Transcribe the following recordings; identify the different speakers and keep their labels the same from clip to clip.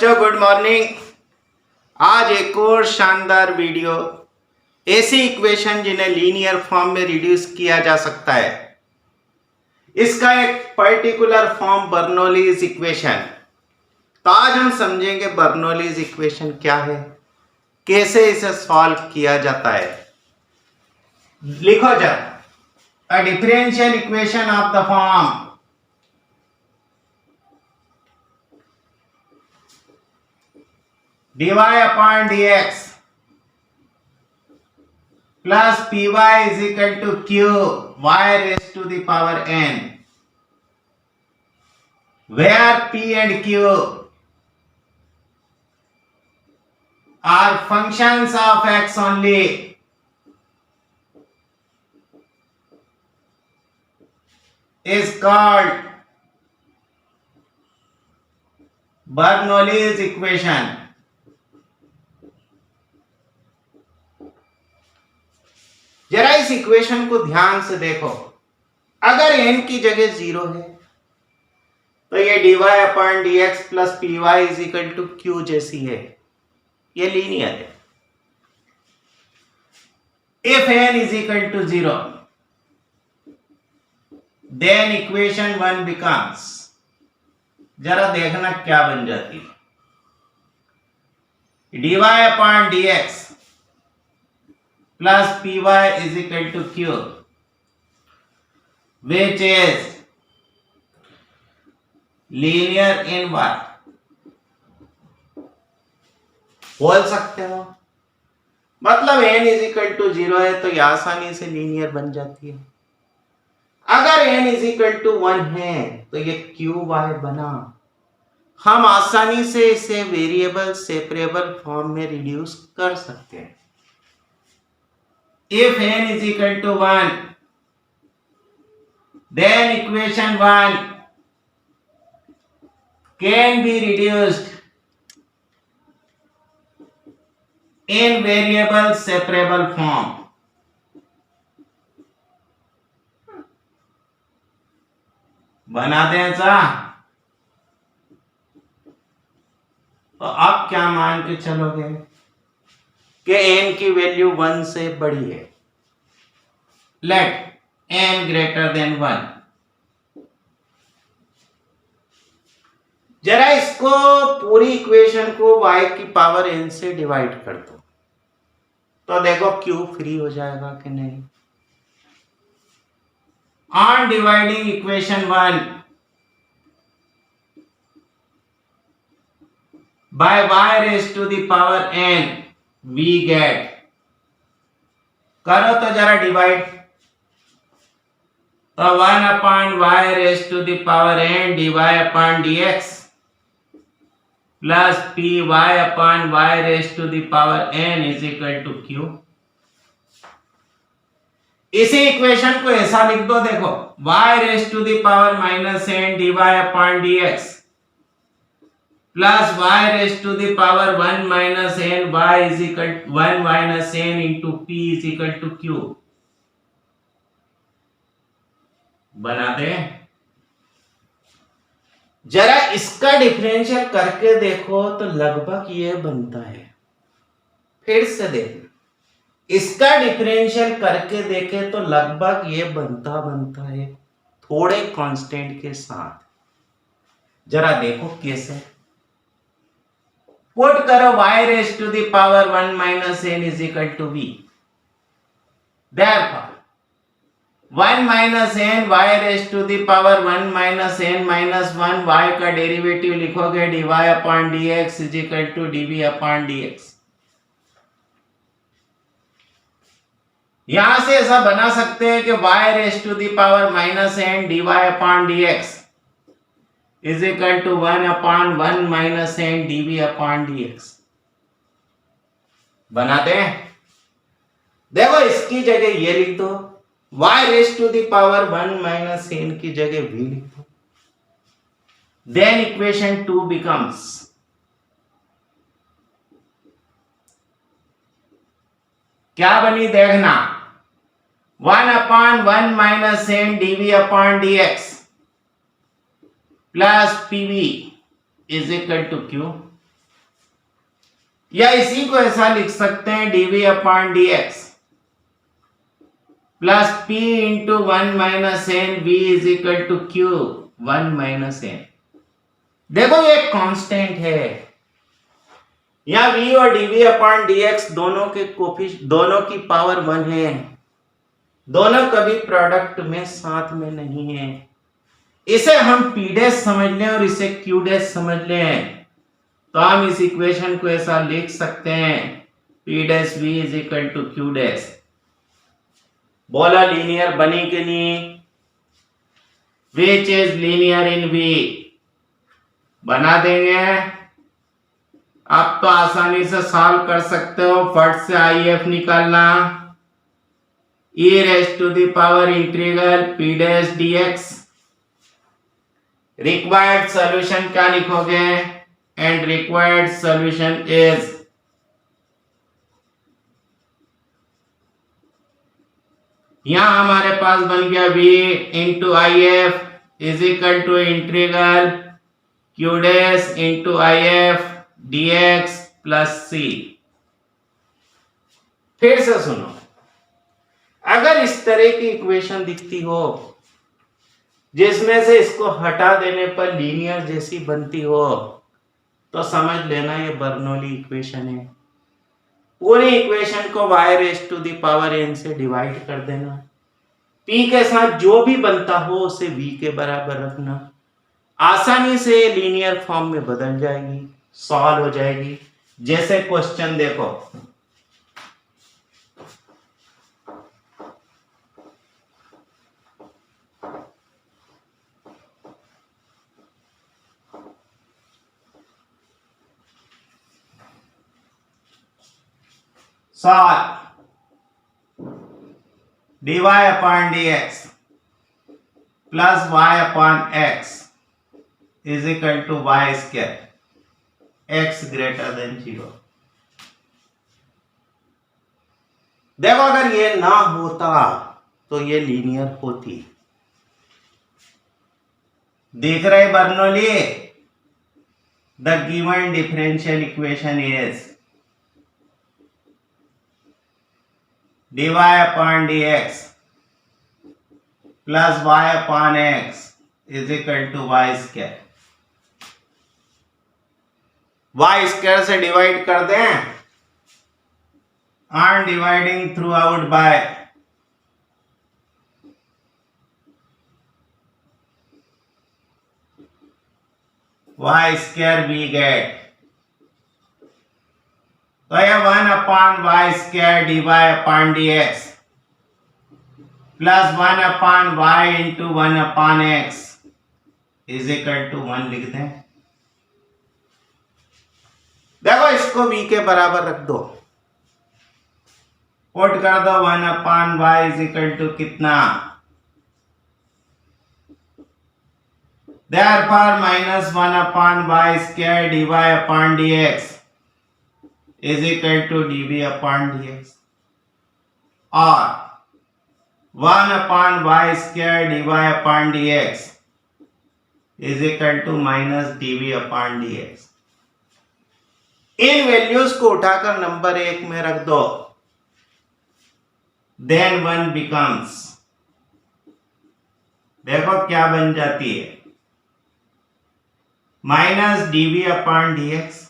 Speaker 1: बच्चों good morning. आज एक और शानदार वीडियो, ऐसी इक्वेशन जिन्हें लीनियर फॉर्म में रिड्यूस किया जा सकता है। इसका एक पर्टिकुलर फॉर्म बर्नौलीज इक्वेशन। तो आज हम समझेंगे बर्नौलीज इक्वेशन क्या है, कैसे इसे सॉल्व किया जाता है। लिखो जरा, a differential equation of the form dy upon dx plus py is equal to q y raised to the power n, where p and q are functions of x only, is called Bernoulli's equation। जरा इस equation को ध्यान से देखो। अगर n की जगह 0 है तो ये dy upon dx plus py is equal to q जैसी है, ये लीनियर है। If n is equal to 0, then equation 1 becomes, जरा देखना क्या बन जाती है, dy upon dx plus py is equal to q, which is linear in y। बोल सकते हो, मतलब n is equal to 0 है तो ये आसानी से लीनियर बन जाती है। अगर n is equal to 1 है तो ये q y बना। हम आसानी से इसे वेरिएबल सेपरेबल फॉर्म में रिड्यूस कर सकते हैं। If n is equal to 1, then equation 1 can be reduced in variable separable form। बना दें ऐसा। तो आप क्या मान के चलोगे कि n की वैल्यू 1 से बड़ी है। Let n greater than 1। जरा इसको पूरी इक्वेशन को y की पावर n से डिवाइड कर दो तो देखो q फ्री हो जाएगा कि नहीं। On dividing equation 1 by y raised to the power n, we get, करो तो जरा डिवाइड, तो 1 upon y raised to the power n dy upon dx plus py upon y raised to the power n is equal to q। इसी equation को ऐसा लिख दो, देखो y raised to the power minus n dy upon dx plus y raised to the power 1 minus n y is equal to 1 minus n into p is equal to q। बना दे। जरा इसका differential करके देखो तो लगभग ये बनता है। फिर से देखना, इसका डिफरेंशियल करके देखे तो लगभग ये बनता है, थोड़े कांस्टेंट के साथ। जरा देखो कैसे। पुट करो y raised to the power 1 minus n is equal to v। Therefore 1 minus n y raised to the power 1 minus n minus 1 y का डेरिवेटिव लिखोगे dy upon dx is equal to dv upon dx। यहां से ऐसा बना सकते हैं कि y raised to the power minus n dy upon dx is equal to 1 upon 1 minus n dv upon dx। बनाते हैं। देखो इसकी जगह ये लिख दो, y raised to the power 1 minus n की जगह v लिख दो। Then equation 2 becomes, क्या बनी देखना, 1 upon 1 minus n dv upon dx plus pv is equal to q। या इसी को ऐसा लिख सकते हैं dv upon dx plus p into 1 minus N v is equal to q 1 minus एन। देखो ये कांस्टेंट है, या v और dv अपॉन dx दोनों की पावर 1 है, दोनों कभी प्रोडक्ट में साथ में नहीं है। इसे हम p डैश समझ लें और इसे q डैश समझ लें तो हम इस इक्वेशन को ऐसा लिख सकते हैं p dash v is equal to q dash. बोला लीनियर बनी कि नहीं? Which is linear in v, बना देंगे। अब तो आसानी से सॉल्व कर सकते हो, फट से IF निकालना, e raise to the power integral p dash dx। Required solution क्या लिखोगे? एंड रिक्वायर्ड सॉल्यूशन इज यहां हमारे पास बन गया v into IF is equal to integral q dash into IF dx plus c। फिर से सुनो, अगर इस तरह की इक्वेशन दिखती हो जिसमें से इसको हटा देने पर लीनियर जैसी बनती हो तो समझ लेना ये बर्नौली इक्वेशन है। पूरी इक्वेशन को y raise to the power n से डिवाइड कर देना, p के साथ जो भी बनता हो उसे v के बराबर रखना, आसानी से लीनियर फॉर्म में बदल जाएगी, सॉल्व हो जाएगी। जैसे क्वेश्चन देखो, solve dy upon dx plus y upon x is equal to y square x greater than 0। देखो अगर ये ना होता तो ये लीनियर होती। देख रहे Bernoulli? The given differential equation is dy upon dx plus y upon x is equal to y square। y square से डिवाइड कर दें, and dividing throughout by y square we get, तो यह 1 upon y square dy upon dx plus 1 upon y into 1 upon x is equal to 1 लिख दें। देखो इसको v के बराबर रख दो, पुट कर दो 1 upon y is equal to कितना, therefore minus 1 upon y square dy upon dx is equal to dv upon dx, और 1 upon y square dy upon dx is equal to minus dv upon dx। In values को उठाकर number 1 में रख दो, then 1 becomes, देखो क्या बन जाती है, minus dv upon dx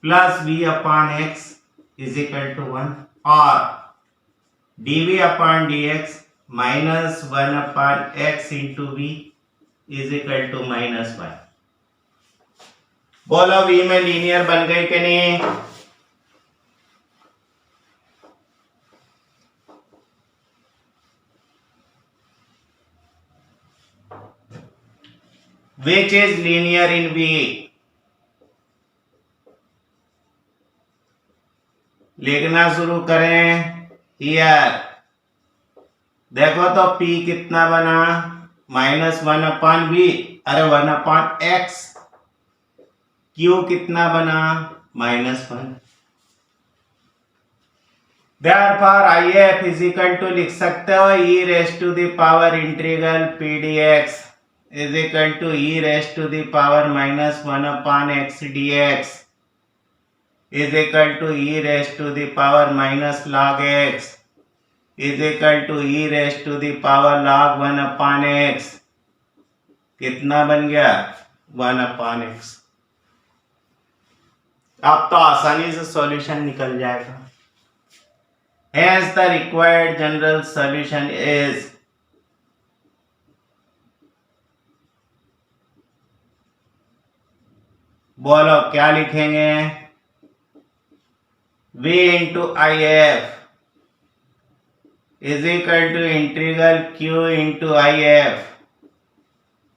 Speaker 1: plus v upon x is equal to 1, और dv upon dx minus 1 upon x into v is equal to minus 1। बोलो v में लीनियर बन गई कि नहीं? Which is linear in V? लिखना शुरू करें। Here देखो तो P कितना बना, माइनस 1 अपॉन V, अरे 1 अपॉन X। Q कितना बना, minus 1। Therefore IF is equal to लिख सकते हो e raise to the power integral P dx is equal to e raised to the power minus 1 upon x dx is equal to E raise to the power minus log x is equal to E raise to the power log 1 upon x। कितना बन गया? 1 upon x। अब तो आसानी से solution निकल जाएगा। Hence the required general solution is बोलो क्या लिखेंगे? V into IF is equal to integral Q into IF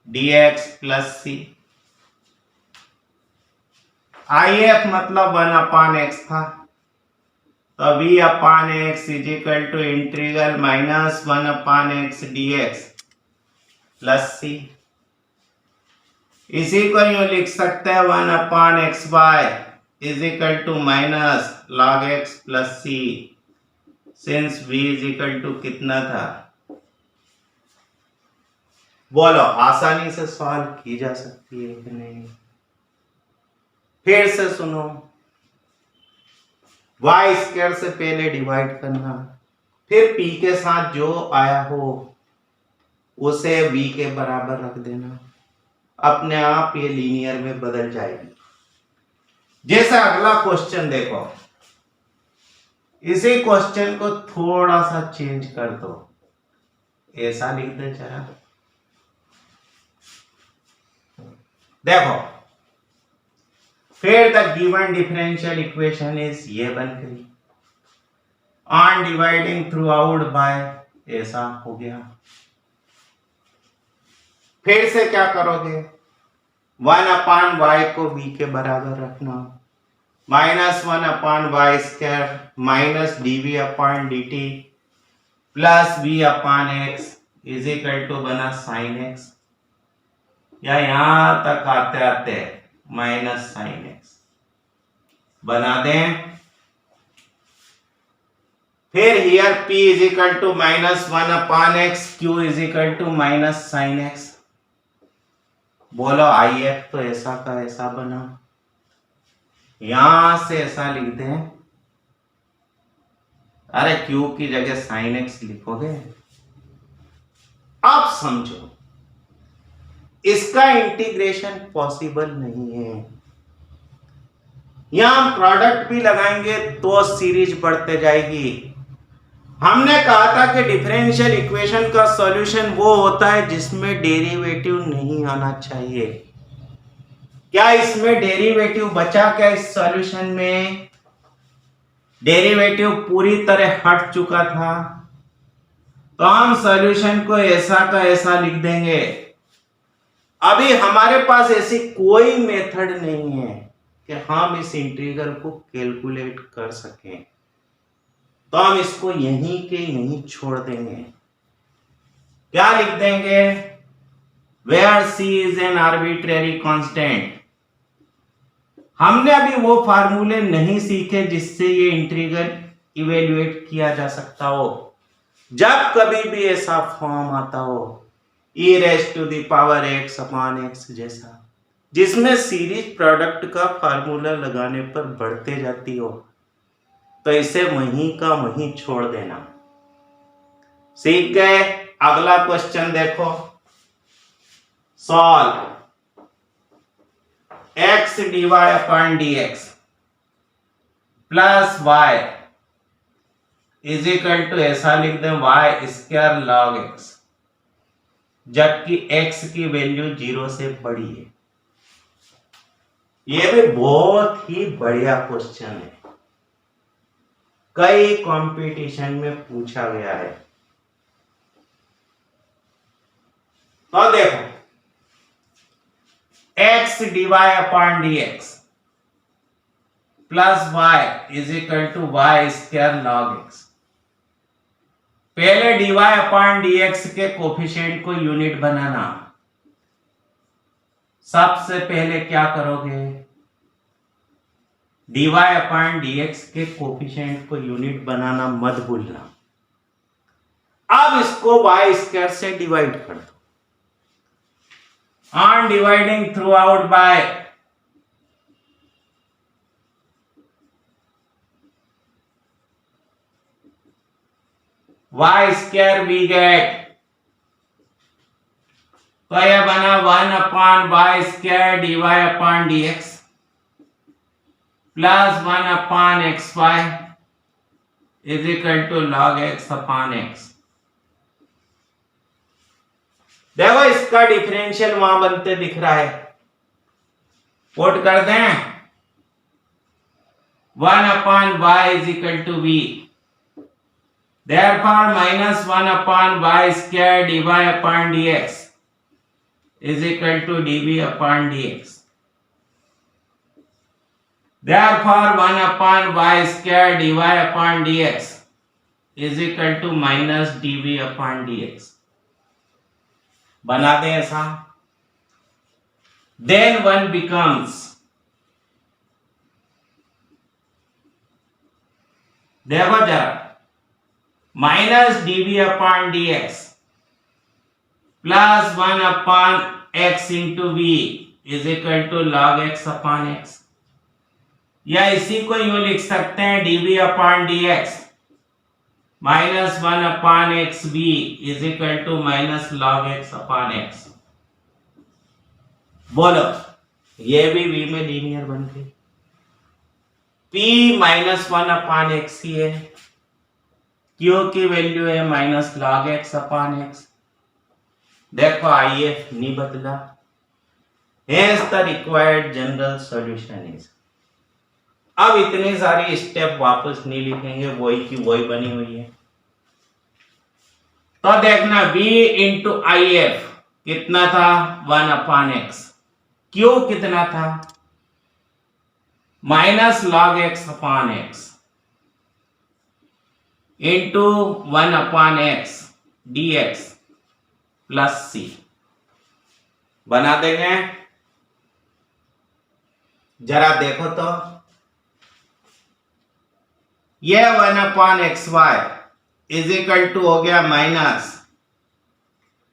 Speaker 1: dx plus C। IF मतलब 1 अपॉन x था, तो v upon x is equal to integral minus 1 upon x dx plus c। इसी को यूं लिख सकते हैं 1 upon X Y is equal to minus log x plus c, since v is equal to कितना था? बोलो आसानी से सॉल्व की जा सकती है कि नहीं? फिर से सुनो, वाई स्क्वायर से पहले डिवाइड करना, फिर p के साथ जो आया हो उसे v के बराबर रख देना, अपने आप ये लीनियर में बदल जाएगी। जैसे अगला क्वेश्चन देखो, इसी क्वेश्चन को थोड़ा सा चेंज कर दो, ऐसा लिख दे जरा। देखो, फिर the given differential equation is ये बन गई, on dividing throughout bye ऐसा हो गया। फिर से क्या करोगे? 1 अपॉन वाई को v के बराबर रखना, minus 1 upon Y square minus dv upon dt plus v upon x is equal to बना साइन x, या यहां तक आते आते माइनस साइन x बना दें। फिर here p is equal to minus 1 upon x, q is equal to minus sine x। बोलो IF तो ऐसा का ऐसा बना, यहां से ऐसा लिख दें। अरे Q की जगह साइन x लिखोगे। अब समझो, इसका इंटीग्रेशन पॉसिबल नहीं है। यहां हम प्रोडक्ट भी लगाएंगे तो सीरीज बढ़ते जाएगी। हमने कहा था कि डिफरेंशियल इक्वेशन का सॉल्यूशन वो होता है जिसमें डेरिवेटिव नहीं आना चाहिए। क्या इसमें डेरिवेटिव बचा? क्या इस सॉल्यूशन में डेरिवेटिव पूरी तरह हट चुका था? तो हम सॉल्यूशन को ऐसा का ऐसा लिख देंगे। अभी हमारे पास ऐसी कोई मेथड नहीं है कि हम इस इंटीग्रल को कैलकुलेट कर सकें, तो हम इसको यहीं के यहीं छोड़ देंगे। क्या लिख देंगे? Where c is an arbitrary constant। हमने अभी वो फार्मूले नहीं सीखे जिससे ये इंटीग्रल इवेल्युएट किया जा सकता हो। जब कभी भी ऐसा फॉर्म आता हो e raise to the power x upon x जैसा, जिसमें सीरीज प्रोडक्ट का फार्मूला लगाने पर बढ़ते जाती हो, तो इसे वहीं का वहीं छोड़ देना। सीख गए? अगला क्वेश्चन देखो, solve x dy upon dx plus y is equal to ऐसा लिख दें y स्क्वायर log x, जबकि x की वैल्यू 0 से बड़ी है। यह भी बहुत ही बढ़िया क्वेश्चन है, कई कंपटीशन में पूछा गया है। तो देखो, x dy upon dx plus y is equal to y square log x। पहले dy अपॉन dx के कोफिशिएंट को यूनिट बनाना। सबसे पहले क्या करोगे? dy अपॉन dx के कोफिशिएंट को यूनिट बनाना मत भूलना। अब इसको y स्क्वायर से डिवाइड कर दो। On dividing throughout by Y square we get, तो यह बना 1/y² dy/dx plus 1/xy is equal to log x/x। देखो इसका डिफरेंशियल वहां बनते दिख रहा है, पुट कर दें 1/y is equal to v, therefore minus 1/y² dy/dx is equal to dv/dx, therefore 1/y² dy/dx is equal to minus dv/dx। बना दें ऐसा, then 1 becomes, देखो जरा, minus dv/dx plus 1/x into v is equal to log x/x, या इसी को यूं लिख सकते हैं dv/dx minus 1/xv is equal to minus log x/x। बोलो, ये भी v में लीनियर बन गई, p माइनस 1/x ही है, q की वैल्यू है माइनस log x/x। देखो आइए नहीं बदला, hence the required general solution is। अब इतनी सारी स्टेप वापस नहीं लिखेंगे, वही की वही बनी हुई है। तो देखना v इंटू if कितना था 1/x, q कितना था minus log x/x into 1/x dx plus c। बना देंगे, जरा देखो तो, ये 1/xy इज इक्वल टू हो गया minus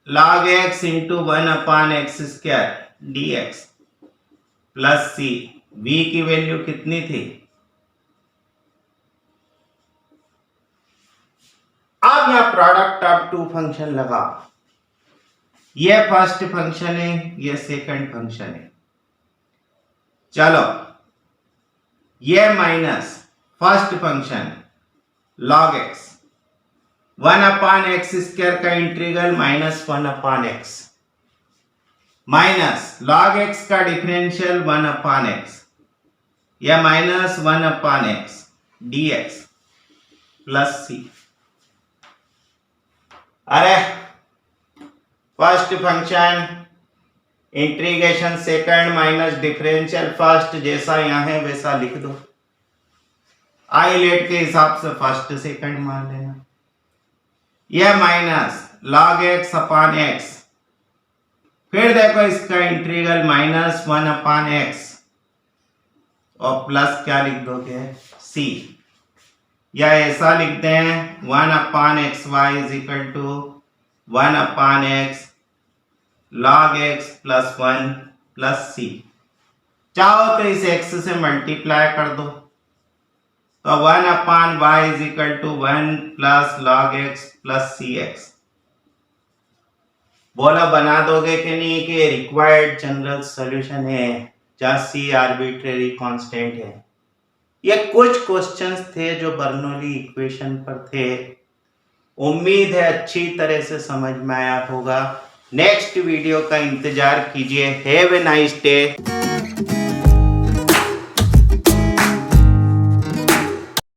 Speaker 1: log x into 1/x² dx plus c। v की वैल्यू कितनी थी, अब यहां प्रोडक्ट ऑफ टू फंक्शन लगा, ये फर्स्ट फंक्शन है, ये सेकंड फंक्शन है। चलो, ये minus first function log x 1/x² का integral minus 1/x minus log x का डिफरेंशियल 1/x, या minus 1/x dx plus c। अरे first function integration second minus differential first, जैसा यहां है वैसा लिख दो, आइलेट के हिसाब से फर्स्ट सेकंड मान लेना। यह माइनस log x/x, फिर देखो इसका इंटीग्रल माइनस 1/x और प्लस क्या लिख दोगे c, या ऐसा लिखते हैं 1/xy is equal to 1/x log x plus 1 plus c। चाहो तो इस x से मल्टीप्लाई कर दो, तो 1/y is equal to 1 plus log x plus cx। बोला बना दोगे कि नहीं कि रिक्वायर्ड जनरल सॉल्यूशन है, जहां c आर्बिट्रेरी कांस्टेंट है। ये कुछ क्वेश्चंस थे जो बर्नौली इक्वेशन पर थे, उम्मीद है अच्छी तरह से समझ में आया होगा। नेक्स्ट वीडियो का इंतजार कीजिए। Have a nice day.